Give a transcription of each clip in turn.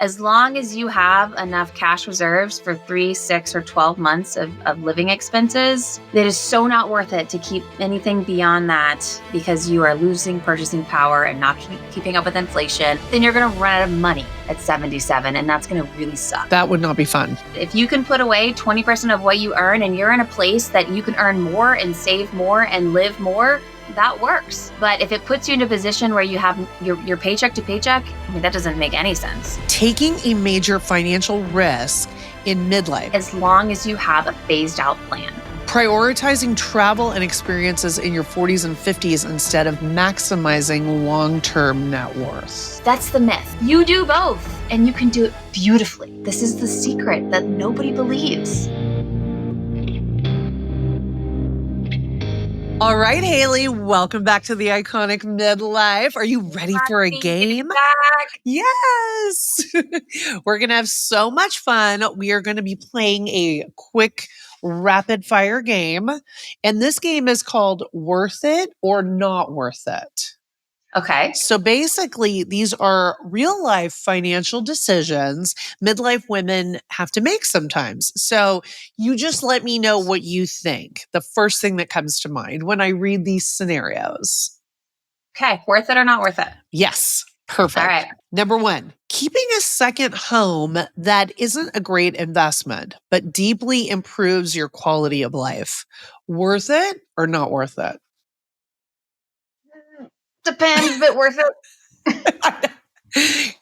As long as you have enough cash reserves for 3, 6, or 12 months of living expenses, it is so not worth it to keep anything beyond that because you are losing purchasing power and not keeping up with inflation. Then you're going to run out of money at 77, and that's going to really suck. That would not be fun. If you can put away 20% of what you earn and you're in a place that you can earn more and save more and live more, that works. But if it puts you in a position where you have your paycheck to paycheck, I mean, that doesn't make any sense. Taking a major financial risk in midlife. As long as you have a phased out plan. Prioritizing travel and experiences in your 40s and 50s instead of maximizing long-term net worth. That's the myth. You do both, and you can do it beautifully. This is the secret that nobody believes. All right, Hayley, welcome back to the Iconic Midlife. Are you ready for a game? Back. Yes. We're going to have so much fun. We are going to be playing a quick rapid fire game. And this game is called Worth It or Not Worth It. Okay. So basically, these are real life financial decisions midlife women have to make sometimes. So you just let me know what you think. The first thing that comes to mind when I read these scenarios. Okay. Worth it or not worth it? Yes. Perfect. All right. Number 1, keeping a second home that isn't a great investment, but deeply improves your quality of life. Worth it or not worth it? Depends, but worth it.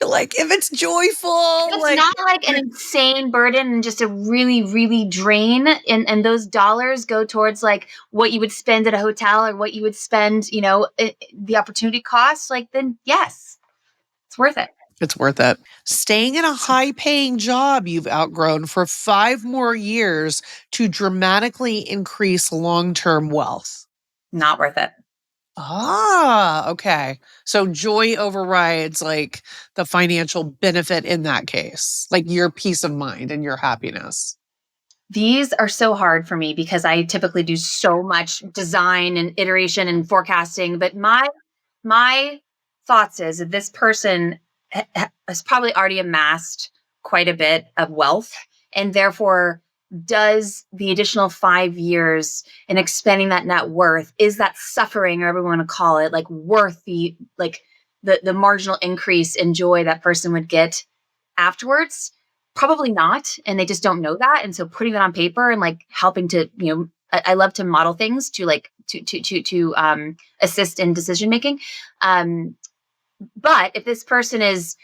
Like if it's joyful, it's not like an insane burden and just a really, really drain. And those dollars go towards like what you would spend at a hotel or what you would spend, the opportunity cost. Like, then yes, it's worth it. It's worth it. Staying in a high-paying job you've outgrown for 5 more years to dramatically increase long-term wealth. Not worth it. Ah, okay. So joy overrides like the financial benefit in that case, like your peace of mind and your happiness. These are so hard for me because I typically do so much design and iteration and forecasting. But my thoughts is that this person has probably already amassed quite a bit of wealth, and therefore does the additional 5 years in expanding that net worth, is that suffering, or whatever we want to call it, like worth the marginal increase in joy that person would get afterwards? Probably not. And they just don't know that. And so putting that on paper and like helping to, I love to model things to like, to assist in decision making. But if this person is,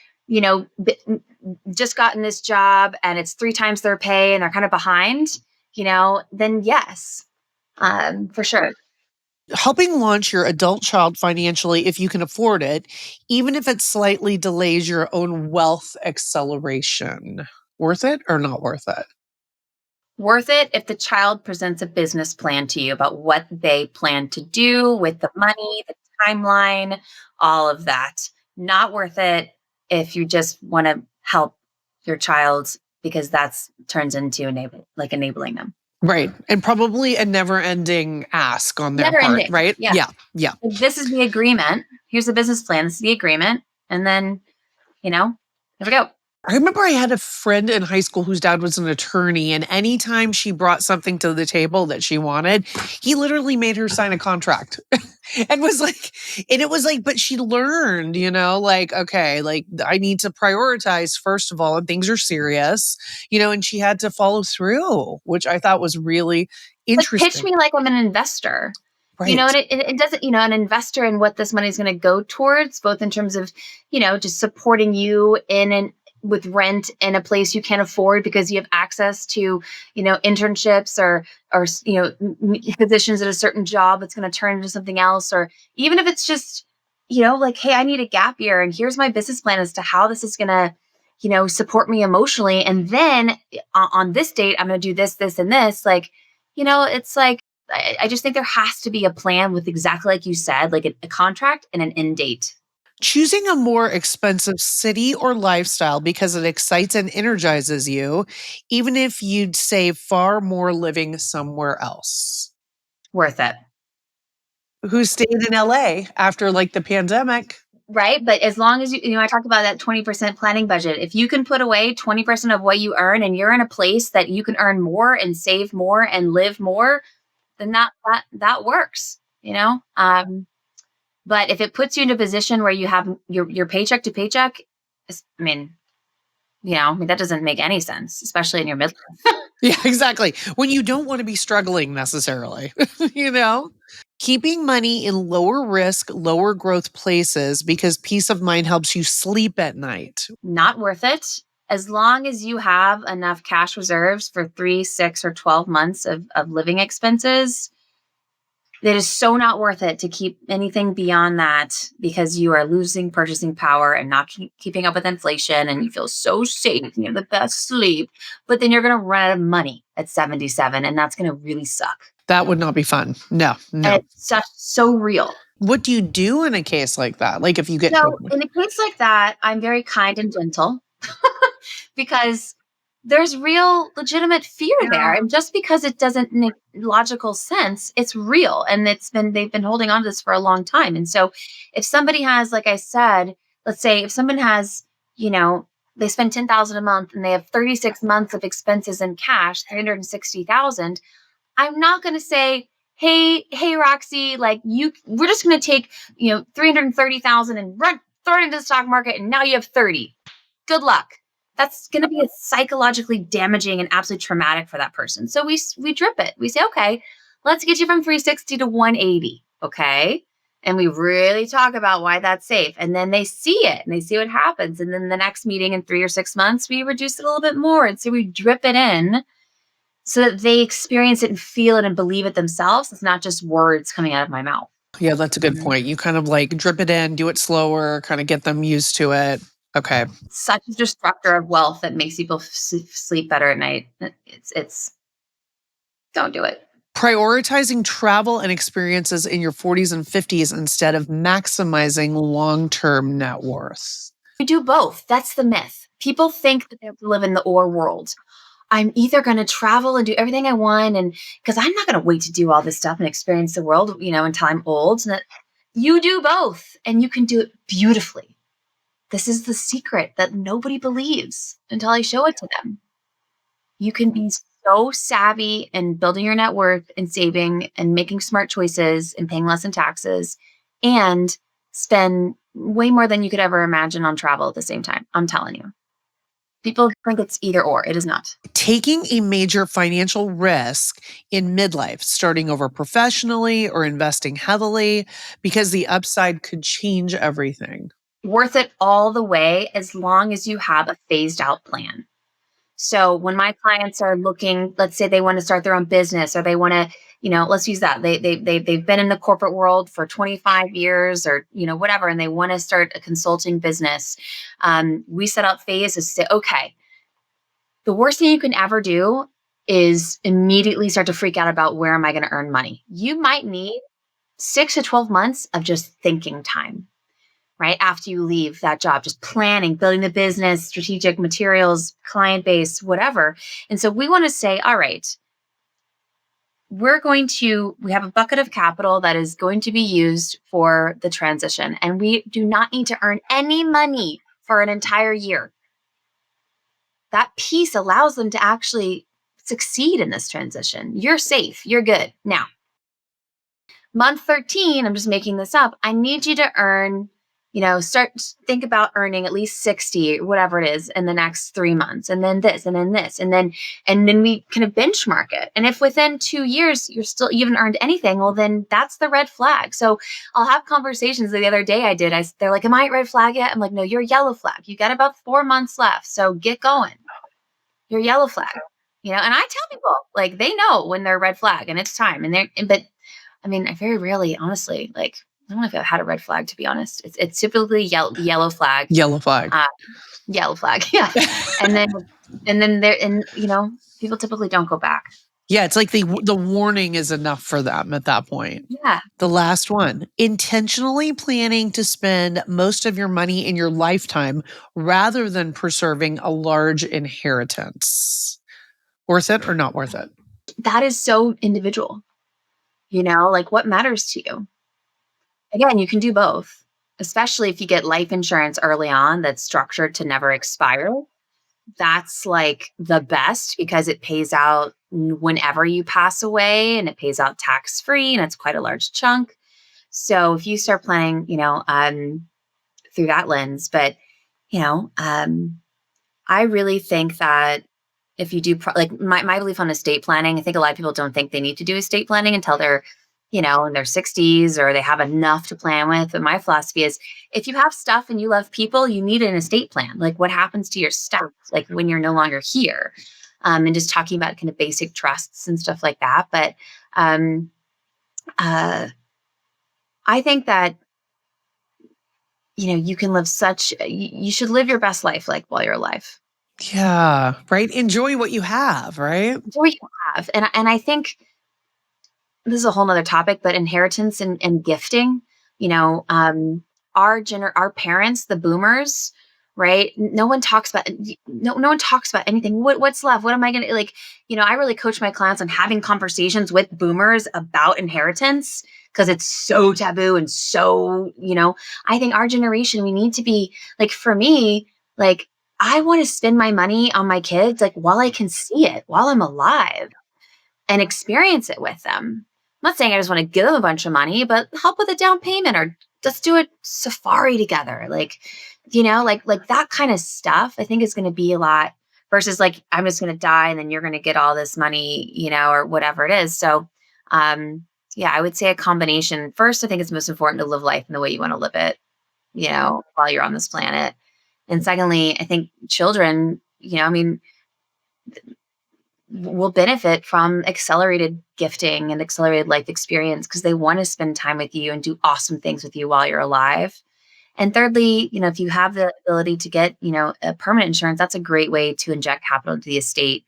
just gotten this job and it's 3 times their pay and they're kind of behind, then yes, for sure. Helping launch your adult child financially if you can afford it, even if it slightly delays your own wealth acceleration. Worth it or not worth it? Worth it if the child presents a business plan to you about what they plan to do with the money, the timeline, all of that. Not worth it if you just want to help your child because that's turns into enabling them. Right. And probably a never-ending ask on their part, right? Yeah. Yeah. This is the agreement. Here's the business plan. This is the agreement. And then, there we go. I remember I had a friend in high school whose dad was an attorney, and anytime she brought something to the table that she wanted, he literally made her sign a contract and it was like, but she learned, okay, like I need to prioritize first of all, and things are serious, and she had to follow through, which I thought was really interesting. Like, pitch me like I'm an investor. Right. It doesn't, an investor in what this money is going to go towards, both in terms of, just supporting you with rent in a place you can't afford because you have access to, internships or positions at a certain job that's going to turn into something else. Or even if it's just, like, hey, I need a gap year and here's my business plan as to how this is going to, support me emotionally. And then on this date, I'm going to do this, this, and this. Like, it's like, I just think there has to be a plan with exactly like you said, like a contract and an end date. Choosing a more expensive city or lifestyle because it excites and energizes you, even if you'd save far more living somewhere else. Worth it. Who stayed in LA after like the pandemic? right? But as long as I talked about that 20% planning budget. If you can put away 20% of what you earn and you're in a place that you can earn more and save more and live more, then that works, you know? But if it puts you in a position where you have your paycheck to paycheck, I mean, that doesn't make any sense, especially in your midlife. Yeah, exactly. When you don't want to be struggling necessarily, you know? Keeping money in lower risk, lower growth places because peace of mind helps you sleep at night. Not worth it. As long as you have enough cash reserves for 3, 6, or 12 months of living expenses, it is so not worth it to keep anything beyond that because you are losing purchasing power and not keeping up with inflation and you feel so safe and you have the best sleep. But then you're going to run out of money at 77 and that's going to really suck. That would not be fun. No, And no. it's so real. What do you do in a case like that? Like if you get So in a case like that, I'm very kind and gentle because there's real legitimate fear there. And just because it doesn't make logical sense, it's real. And they've been holding on to this for a long time. And so if somebody has, like I said, let's say if someone has, they spend 10,000 a month and they have 36 months of expenses in cash, 360,000, I'm not going to say, hey, Roxy, like we're just going to take, 330,000 and throw it into the stock market. And now you have 30. Good luck. That's going to be psychologically damaging and absolutely traumatic for that person. So we drip it. We say, okay, let's get you from 360 to 180. Okay. And we really talk about why that's safe. And then they see it and they see what happens. And then the next meeting in 3 or 6 months, we reduce it a little bit more. And so we drip it in so that they experience it and feel it and believe it themselves. It's not just words coming out of my mouth. Yeah, that's a good point. You kind of like drip it in, do it slower, kind of get them used to it. Okay. Such a destructor of wealth that makes people sleep better at night. It's don't do it. Prioritizing travel and experiences in your 40s and 50s instead of maximizing long-term net worth. We do both. That's the myth. People think that they have to live in the or world. I'm either going to travel and do everything I want, and because I'm not going to wait to do all this stuff and experience the world, until I'm old. And you do both, and you can do it beautifully. This is the secret that nobody believes until I show it to them. You can be so savvy in building your net worth and saving and making smart choices and paying less in taxes and spend way more than you could ever imagine on travel at the same time. I'm telling you. People think it's either or. It is not. Taking a major financial risk in midlife, starting over professionally or investing heavily, because the upside could change everything. Worth it all the way as long as you have a phased out plan. So when my clients are looking, let's say they want to start their own business or they want to, let's use that. They've been in the corporate world for 25 years or, whatever, and they want to start a consulting business. We set up phases to say, okay, the worst thing you can ever do is immediately start to freak out about where am I going to earn money. You might need 6 to 12 months of just thinking time. Right after you leave that job, just planning, building the business, strategic materials, client base, whatever. And so we want to say, all right, we have a bucket of capital that is going to be used for the transition. And we do not need to earn any money for an entire year. That piece allows them to actually succeed in this transition. You're safe. You're good. Now, month 13, I'm just making this up. I need you to earn think about earning at least 60, whatever it is, in the next 3 months, and then this, and then this, and then we kind of benchmark it. And if within 2 years you haven't earned anything, well, then that's the red flag. So I'll have conversations. The other day they're like, am I at red flag yet? I'm like, no, you're yellow flag. You got about 4 months left. So get going. You're yellow flag. And I tell people, like, they know when they're red flag and it's time. But I mean, I very rarely, honestly, like, I don't know if I've had a red flag, to be honest. It's typically yellow flag. Yellow flag. Yellow flag. Yeah. and then people typically don't go back. Yeah. It's like the warning is enough for them at that point. Yeah. The last one, intentionally planning to spend most of your money in your lifetime rather than preserving a large inheritance. Worth it or not worth it? That is so individual. Like what matters to you? Again, you can do both. especially if you get life insurance early on that's structured to never expire, that's like the best because it pays out whenever you pass away and it pays out tax free and it's quite a large chunk. So if you start planning, through that lens, but you know, I really think that if you do like my belief on estate planning, I think a lot of people don't think they need to do estate planning until they're, in their 60s or they have enough to plan with. But my philosophy is if you have stuff and you love people, you need an estate plan. Like what happens to your stuff, like when you're no longer here. And just talking about kind of basic trusts and stuff like that. But um, uh, I think that, you can live you should live your best life like while you're alive. Yeah, right? Enjoy what you have, right? Enjoy what you have. And I think this is a whole nother topic, but inheritance and gifting, you know, um, our parents, the boomers, right? No one talks about no one talks about anything. What's left? What am I gonna like? I really coach my clients on having conversations with boomers about inheritance because it's so taboo and so, I think our generation, we need to be like for me, like I want to spend my money on my kids like while I can see it, while I'm alive and experience it with them. I'm not saying I just want to give them a bunch of money, but help with a down payment or let's do a safari together. Like, like that kind of stuff, I think is going to be a lot versus like, I'm just going to die and then you're going to get all this money, or whatever it is. So, yeah, I would say a combination. First, I think it's most important to live life in the way you want to live it, while you're on this planet. And secondly, I think children, will benefit from accelerated gifting and accelerated life experience because they want to spend time with you and do awesome things with you while you're alive. And thirdly, if you have the ability to get, a permanent insurance, that's a great way to inject capital into the estate.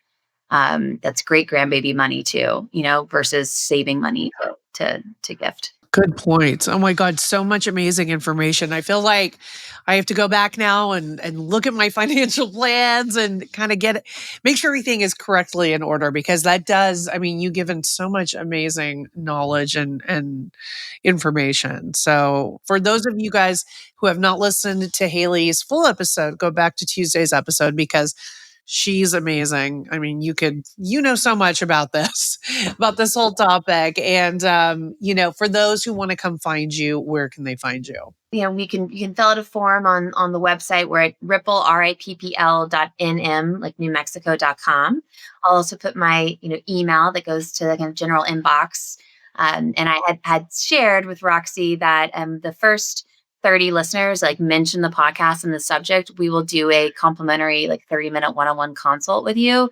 That's great grandbaby money too, versus saving money to gift. Good points. Oh my God, so much amazing information. I feel like I have to go back now and look at my financial plans and kind of make sure everything is correctly in order because that does, I mean, you've given so much amazing knowledge and information. So for those of you guys who have not listened to Hayley's full episode, go back to Tuesday's episode because she's amazing. I mean, you know so much about this, about this whole topic. And, for those who want to come find you, where can they find you? You can fill out a form on the website. We're at rippl.nm, like newmexico.com. I'll also put my, email that goes to the kind of general inbox. And I had shared with Roxy that the first 30 listeners like mention the podcast and the subject, we will do a complimentary like 30-minute one-on-one consult with you,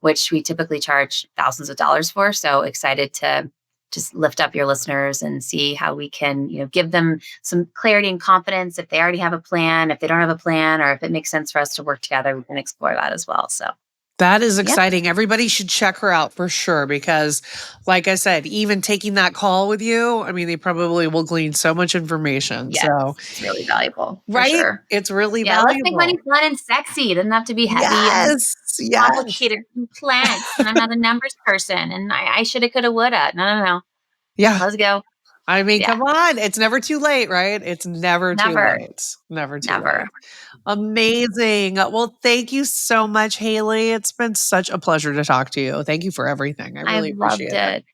which we typically charge thousands of dollars for. So excited to just lift up your listeners and see how we can, give them some clarity and confidence if they already have a plan, if they don't have a plan, or if it makes sense for us to work together, we can explore that as well. So that is yeah. exciting. Everybody should check her out for sure because, like I said, even taking that call with you, I mean, they probably will glean so much information. Yes, So, it's really valuable for right? sure. It's really Yeah, let's make money valuable. fun and sexy. It doesn't have to be heavy and Yes. Yes. complicated complex. And I'm not a numbers person. And I shoulda, coulda, woulda. No. Yeah. Let's go. I mean, Yeah. come on. It's never too late, right? It's never too Never. late. Never too late. Never. Amazing. Well, thank you so much, Hayley. It's been such a pleasure to talk to you. Thank you for everything. I I really loved appreciate it. it.